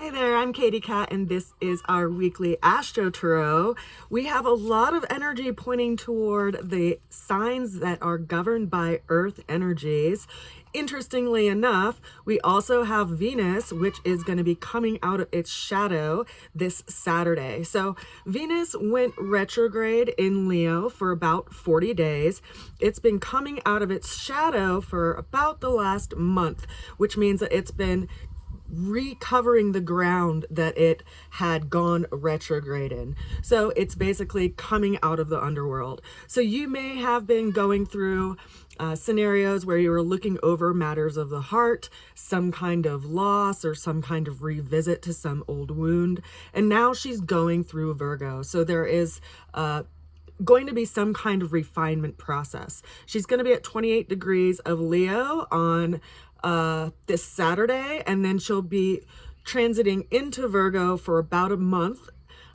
Hey there, I'm Katie Kat, and this is our weekly AstroTarot. We have a lot of energy pointing toward the signs that are governed by Earth energies. Interestingly enough, we also have Venus, which is going to be coming out of its shadow this Saturday. So Venus went retrograde in Leo for about 40 days. It's been coming out of its shadow for about the last month, which means that it's been recovering the ground that it had gone retrograde in. So it's basically coming out of the underworld. So you may have been going through scenarios where you were looking over matters of the heart, some kind of loss or some kind of revisit to some old wound. And now she's going through Virgo. So there is going to be some kind of refinement process. She's going to be at 28 degrees of Leo on this Saturday, and then she'll be transiting into Virgo for about a month,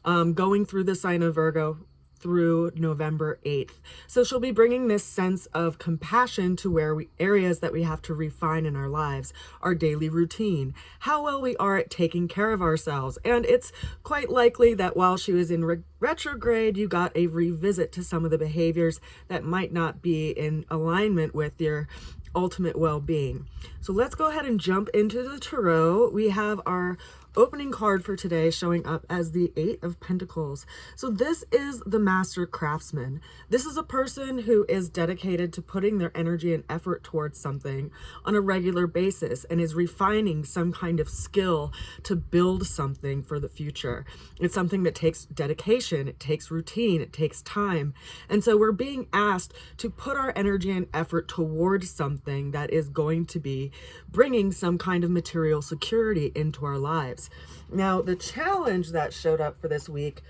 going through the sign of Virgo through November 8th. So she'll be bringing this sense of compassion to areas that we have to refine in our lives, our daily routine, how well we are at taking care of ourselves. And it's quite likely that while she was in retrograde, you got a revisit to some of the behaviors that might not be in alignment with your ultimate well-being. So let's go ahead and jump into the tarot. We have our opening card for today showing up as the Eight of Pentacles. So this is the master craftsman. This is a person who is dedicated to putting their energy and effort towards something on a regular basis and is refining some kind of skill to build something for the future. It's something that takes dedication, it takes routine, it takes time. And so we're being asked to put our energy and effort towards something that is going to be bringing some kind of material security into our lives. Now, the challenge that showed up for this week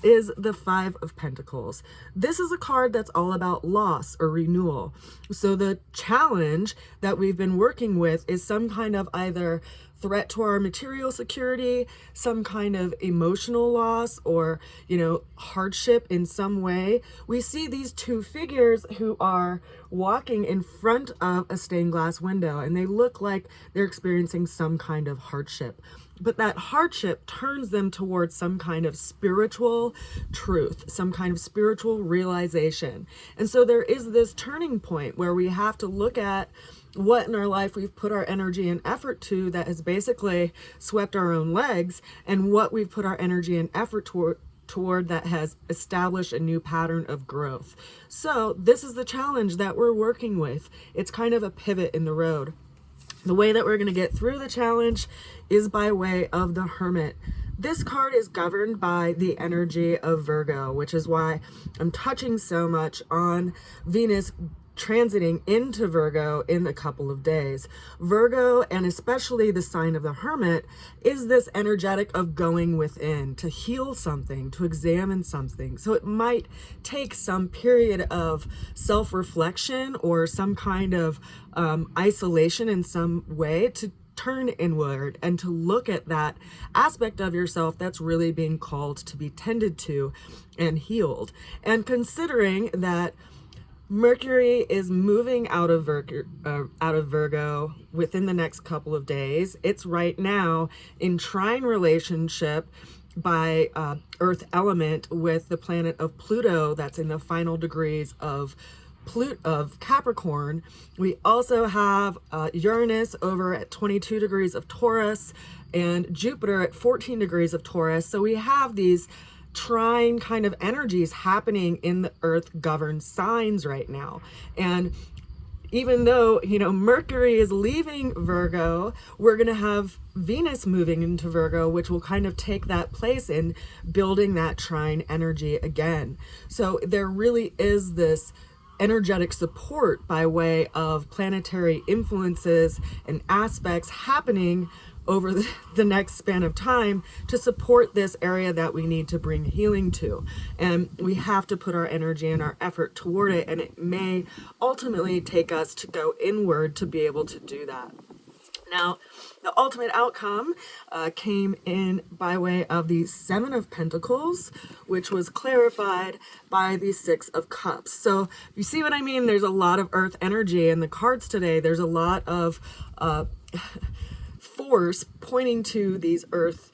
is the Five of Pentacles. This is a card that's all about loss or renewal. So the challenge that we've been working with is some kind of either threat to our material security, some kind of emotional loss, or, hardship in some way. We see these two figures who are walking in front of a stained glass window, and they look like they're experiencing some kind of hardship. But that hardship turns them towards some kind of spiritual truth, some kind of spiritual realization. And so there is this turning point where we have to look at what in our life we've put our energy and effort to that has basically swept our own legs, and what we've put our energy and effort toward that has established a new pattern of growth. So this is the challenge that we're working with. It's kind of a pivot in the road. The way that we're going to get through the challenge is by way of the Hermit. This card is governed by the energy of Virgo, which is why I'm touching so much on Venus transiting into Virgo in a couple of days. Virgo, and especially the sign of the Hermit, is this energetic of going within to heal something, to examine something. So it might take some period of self-reflection or some kind of isolation in some way to turn inward and to look at that aspect of yourself that's really being called to be tended to and healed. And considering that Mercury is moving out of Virgo within the next couple of days. It's right now in trine relationship by Earth element with the planet of Pluto that's in the final degrees of Capricorn. We also have Uranus over at 22 degrees of Taurus and Jupiter at 14 degrees of Taurus. So we have these trine kind of energies happening in the earth governed signs right now. And even though, Mercury is leaving Virgo, we're going to have Venus moving into Virgo, which will kind of take that place in building that trine energy again. So there really is this energetic support by way of planetary influences and aspects happening over the next span of time to support this area that we need to bring healing to. And we have to put our energy and our effort toward it, and it may ultimately take us to go inward to be able to do that. Now, the ultimate outcome came in by way of the Seven of Pentacles, which was clarified by the Six of Cups. So you see what I mean? There's a lot of earth energy in the cards today. There's a lot of force pointing to these earth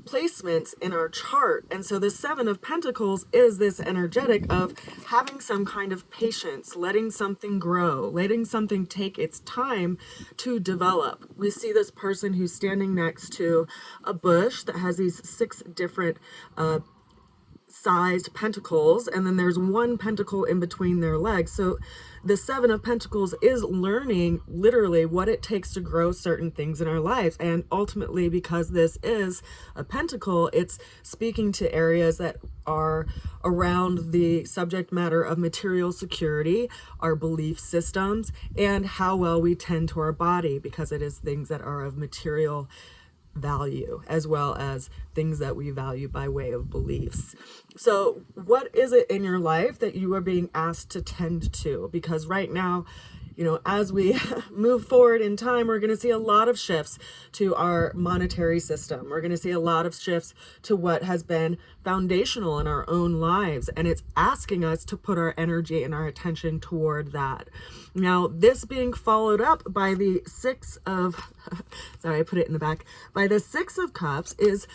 placements in our chart. And so the Seven of Pentacles is this energetic of having some kind of patience, letting something grow, letting something take its time to develop. We see this person who's standing next to a bush that has these 6 different sized pentacles, and then there's one pentacle in between their legs. So the Seven of Pentacles is learning literally what it takes to grow certain things in our lives. And ultimately, because this is a pentacle, it's speaking to areas that are around the subject matter of material security, our belief systems, and how well we tend to our body, because it is things that are of material value, as well as things that we value by way of beliefs. So what is it in your life that you are being asked to tend to? Because right now, you know, as we move forward in time, we're going to see a lot of shifts to our monetary system. We're going to see a lot of shifts to what has been foundational in our own lives. And it's asking us to put our energy and our attention toward that. Now, this being followed up by the Six of, sorry, I put it in the back, by the Six of Cups is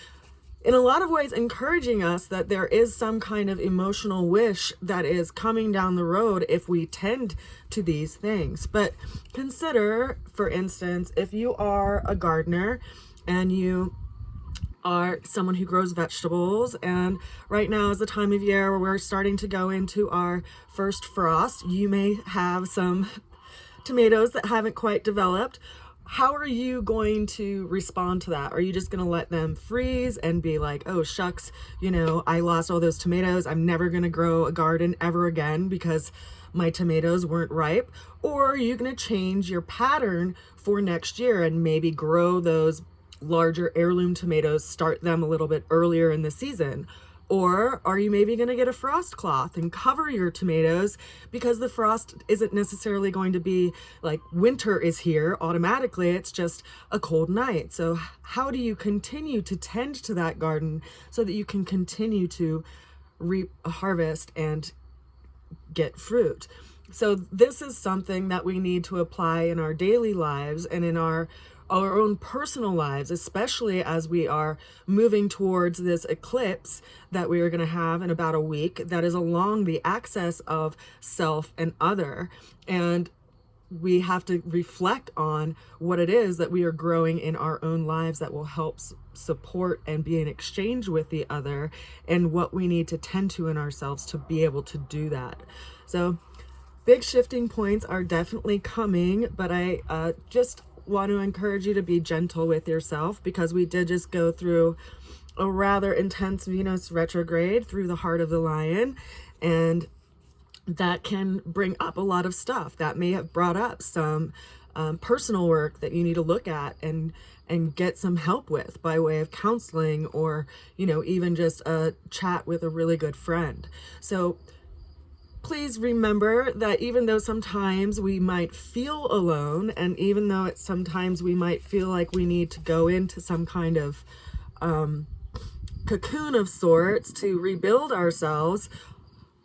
in a lot of ways encouraging us that there is some kind of emotional wish that is coming down the road if we tend to these things. But consider, for instance, if you are a gardener and you are someone who grows vegetables, and right now is the time of year where we're starting to go into our first frost. You may have some tomatoes that haven't quite developed. How are you going to respond to that? Are you just going to let them freeze and be like, oh, shucks, you know, I lost all those tomatoes. I'm never going to grow a garden ever again because my tomatoes weren't ripe? Or are you going to change your pattern for next year and maybe grow those larger heirloom tomatoes, start them a little bit earlier in the season? Or are you maybe going to get a frost cloth and cover your tomatoes, because the frost isn't necessarily going to be like winter is here automatically. It's just a cold night. So how do you continue to tend to that garden so that you can continue to reap a harvest and get fruit? So this is something that we need to apply in our daily lives and in our own personal lives, especially as we are moving towards this eclipse that we are going to have in about a week that is along the axis of self and other. And we have to reflect on what it is that we are growing in our own lives that will help support and be in exchange with the other, and what we need to tend to in ourselves to be able to do that. So big shifting points are definitely coming, but I just want to encourage you to be gentle with yourself, because we did just go through a rather intense Venus retrograde through the heart of the lion, and that can bring up a lot of stuff that may have brought up some personal work that you need to look at and get some help with by way of counseling, or, you know, even just a chat with a really good friend. So please remember that even though sometimes we might feel alone, and even though it's sometimes we might feel like we need to go into some kind of cocoon of sorts to rebuild ourselves,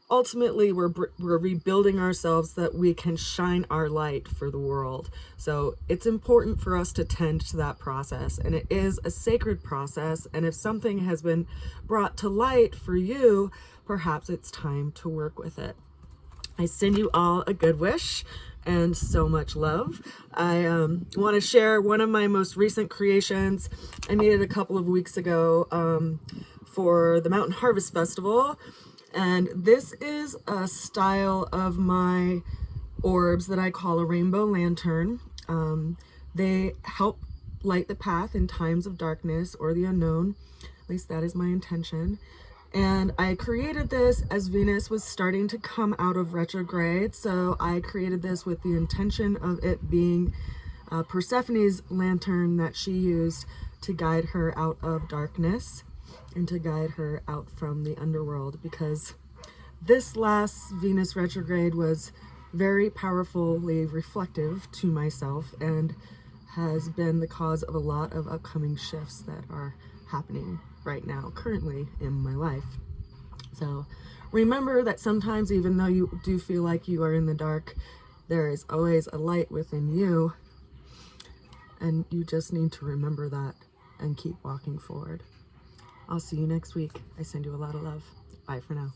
ultimately we're rebuilding ourselves so that we can shine our light for the world. So it's important for us to tend to that process, and it is a sacred process. And if something has been brought to light for you, perhaps it's time to work with it. I send you all a good wish and so much love. I want to share one of my most recent creations. I made it a couple of weeks ago for the Mountain Harvest Festival. And this is a style of my orbs that I call a rainbow lantern. They help light the path in times of darkness or the unknown. At least that is my intention. And I created this as Venus was starting to come out of retrograde. So I created this with the intention of it being Persephone's lantern that she used to guide her out of darkness and to guide her out from the underworld, because this last Venus retrograde was very powerfully reflective to myself and has been the cause of a lot of upcoming shifts that are happening right now, currently in my life. So remember that sometimes, even though you do feel like you are in the dark, there is always a light within you. And you just need to remember that and keep walking forward. I'll see you next week. I send you a lot of love. Bye for now.